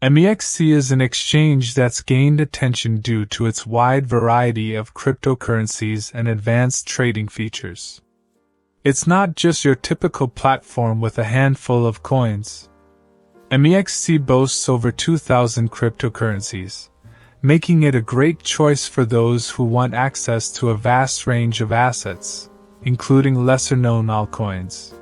MEXC is an exchange that's gained attention due to its wide variety of cryptocurrencies and advanced trading features. It's not just your typical platform with a handful of coins. MEXC boasts over 2,000 cryptocurrencies, making it a great choice for those who want access to a vast range of assets, including lesser-known altcoins.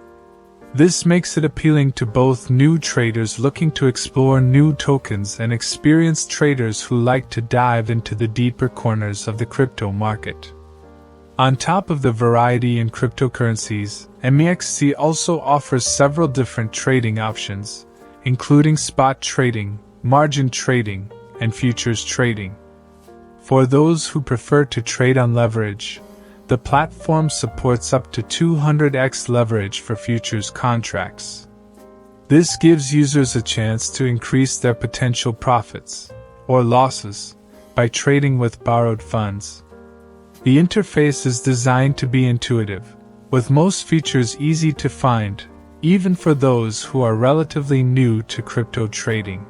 This makes it appealing to both new traders looking to explore new tokens and experienced traders who like to dive into the deeper corners of the crypto market. On top of the variety in cryptocurrencies, MEXC also offers several different trading options, including spot trading, margin trading, and futures trading. For those who prefer to trade on leverage, the platform supports up to 200x leverage for futures contracts. This gives users a chance to increase their potential profits, or losses, by trading with borrowed funds. The interface is designed to be intuitive, with most features easy to find, even for those who are relatively new to crypto trading.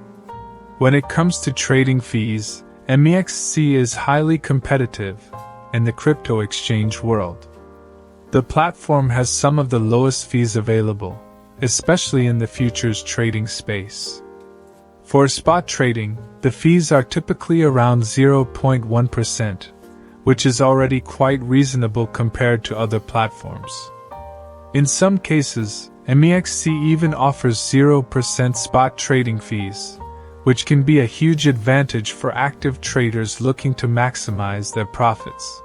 When it comes to trading fees, MEXC is highly competitive in the crypto exchange world. The platform has some of the lowest fees available, especially in the futures trading space. For spot trading, the fees are typically around 0.1%, which is already quite reasonable compared to other platforms. In some cases, MEXC even offers 0% spot trading fees, which can be a huge advantage for active traders looking to maximize their profits.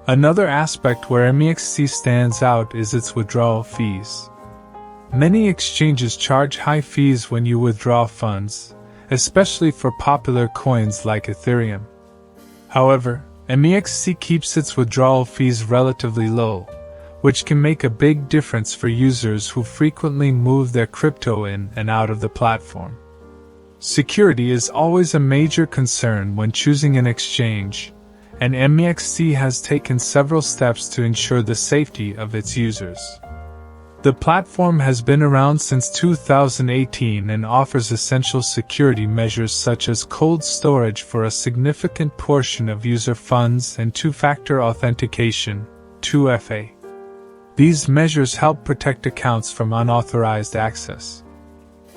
Another aspect where MEXC stands out is its withdrawal fees. Many exchanges charge high fees when you withdraw funds, especially for popular coins like Ethereum. However, MEXC keeps its withdrawal fees relatively low, which can make a big difference for users who frequently move their crypto in and out of the platform. Security is always a major concern when choosing an exchange, and MEXC has taken several steps to ensure the safety of its users. The platform has been around since 2018 and offers essential security measures such as cold storage for a significant portion of user funds and two-factor authentication, 2FA. These measures help protect accounts from unauthorized access.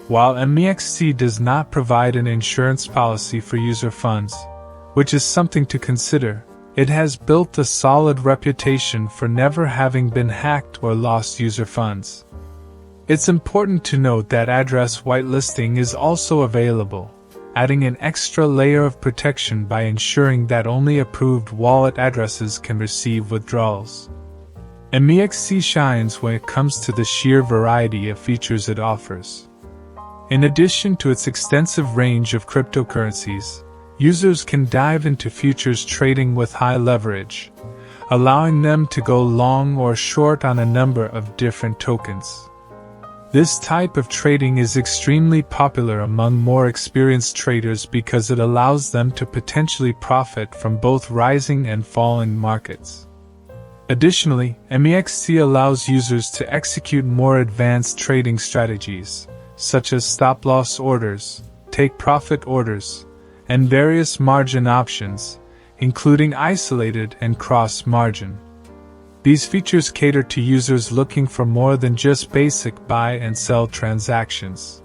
While MEXC does not provide an insurance policy for user funds, which is something to consider, it has built a solid reputation for never having been hacked or lost user funds. It's important to note that address whitelisting is also available, adding an extra layer of protection by ensuring that only approved wallet addresses can receive withdrawals. MEXC shines when it comes to the sheer variety of features it offers. In addition to its extensive range of cryptocurrencies, users can dive into futures trading with high leverage, allowing them to go long or short on a number of different tokens. This type of trading is extremely popular among more experienced traders because it allows them to potentially profit from both rising and falling markets. Additionally, MEXC allows users to execute more advanced trading strategies, such as stop-loss orders, take-profit orders, and various margin options, including isolated and cross-margin. These features cater to users looking for more than just basic buy and sell transactions.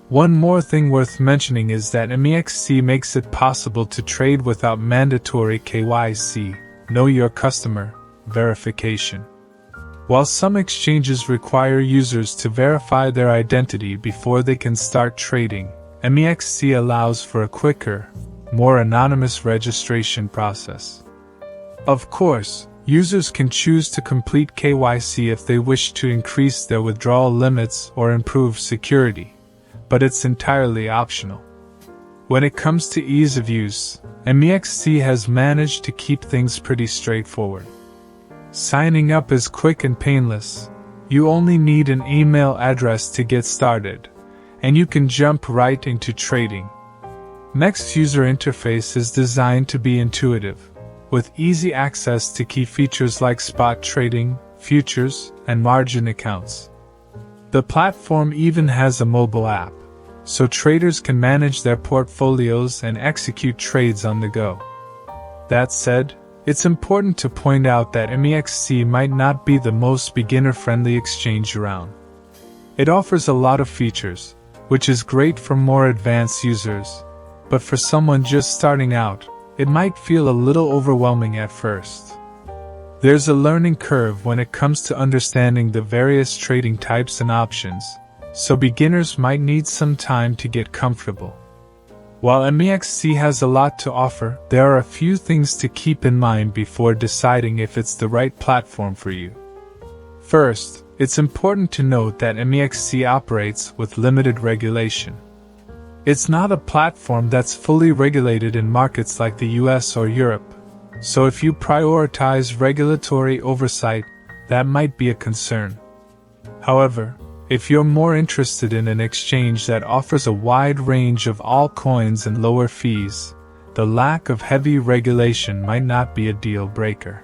One more thing worth mentioning is that MEXC makes it possible to trade without mandatory KYC, Know Your Customer, verification. While some exchanges require users to verify their identity before they can start trading, MEXC allows for a quicker, more anonymous registration process. Of course, users can choose to complete KYC if they wish to increase their withdrawal limits or improve security, but it's entirely optional. When it comes to ease of use, MEXC has managed to keep things pretty straightforward. Signing up is quick and painless. You only need an email address to get started, and you can jump right into trading. MEXC's user interface is designed to be intuitive, with easy access to key features like spot trading, futures, and margin accounts. The platform even has a mobile app, so traders can manage their portfolios and execute trades on the go. That said, it's important to point out that MEXC might not be the most beginner-friendly exchange around. It offers a lot of features, which is great for more advanced users, but for someone just starting out, it might feel a little overwhelming at first. There's a learning curve when it comes to understanding the various trading types and options, so beginners might need some time to get comfortable. While MEXC has a lot to offer, there are a few things to keep in mind before deciding if it's the right platform for you. First, it's important to note that MEXC operates with limited regulation. It's not a platform that's fully regulated in markets like the US or Europe, so if you prioritize regulatory oversight, that might be a concern. However, if you're more interested in an exchange that offers a wide range of altcoins and lower fees, the lack of heavy regulation might not be a deal breaker.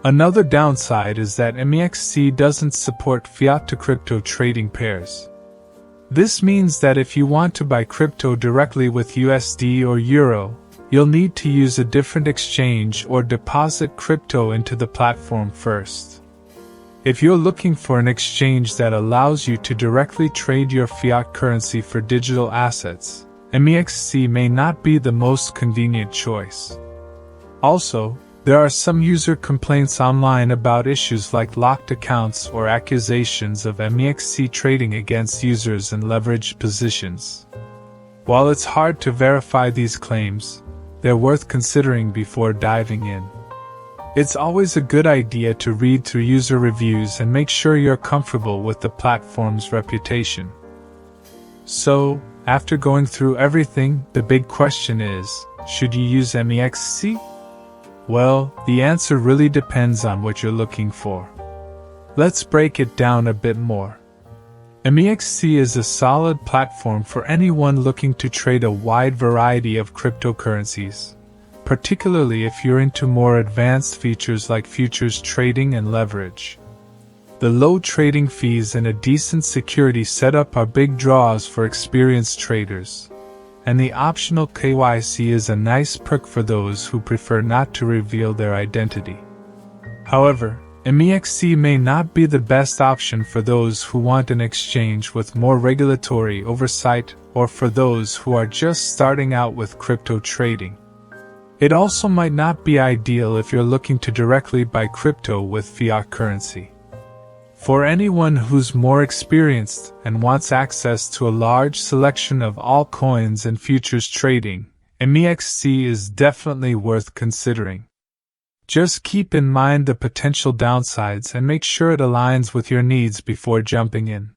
Another downside is that MEXC doesn't support fiat-to-crypto trading pairs. This means that if you want to buy crypto directly with USD or Euro, you'll need to use a different exchange or deposit crypto into the platform first. If you're looking for an exchange that allows you to directly trade your fiat currency for digital assets, MEXC may not be the most convenient choice. Also, there are some user complaints online about issues like locked accounts or accusations of MEXC trading against users in leveraged positions. While it's hard to verify these claims, they're worth considering before diving in. It's always a good idea to read through user reviews and make sure you're comfortable with the platform's reputation. So, after going through everything, the big question is, should you use MEXC? Well, the answer really depends on what you're looking for. Let's break it down a bit more. MEXC is a solid platform for anyone looking to trade a wide variety of cryptocurrencies, particularly if you're into more advanced features like futures trading and leverage. The low trading fees and a decent security setup are big draws for experienced traders, and the optional KYC is a nice perk for those who prefer not to reveal their identity. However, MEXC may not be the best option for those who want an exchange with more regulatory oversight or for those who are just starting out with crypto trading. It also might not be ideal if you're looking to directly buy crypto with fiat currency. For anyone who's more experienced and wants access to a large selection of altcoins and futures trading, MEXC is definitely worth considering. Just keep in mind the potential downsides and make sure it aligns with your needs before jumping in.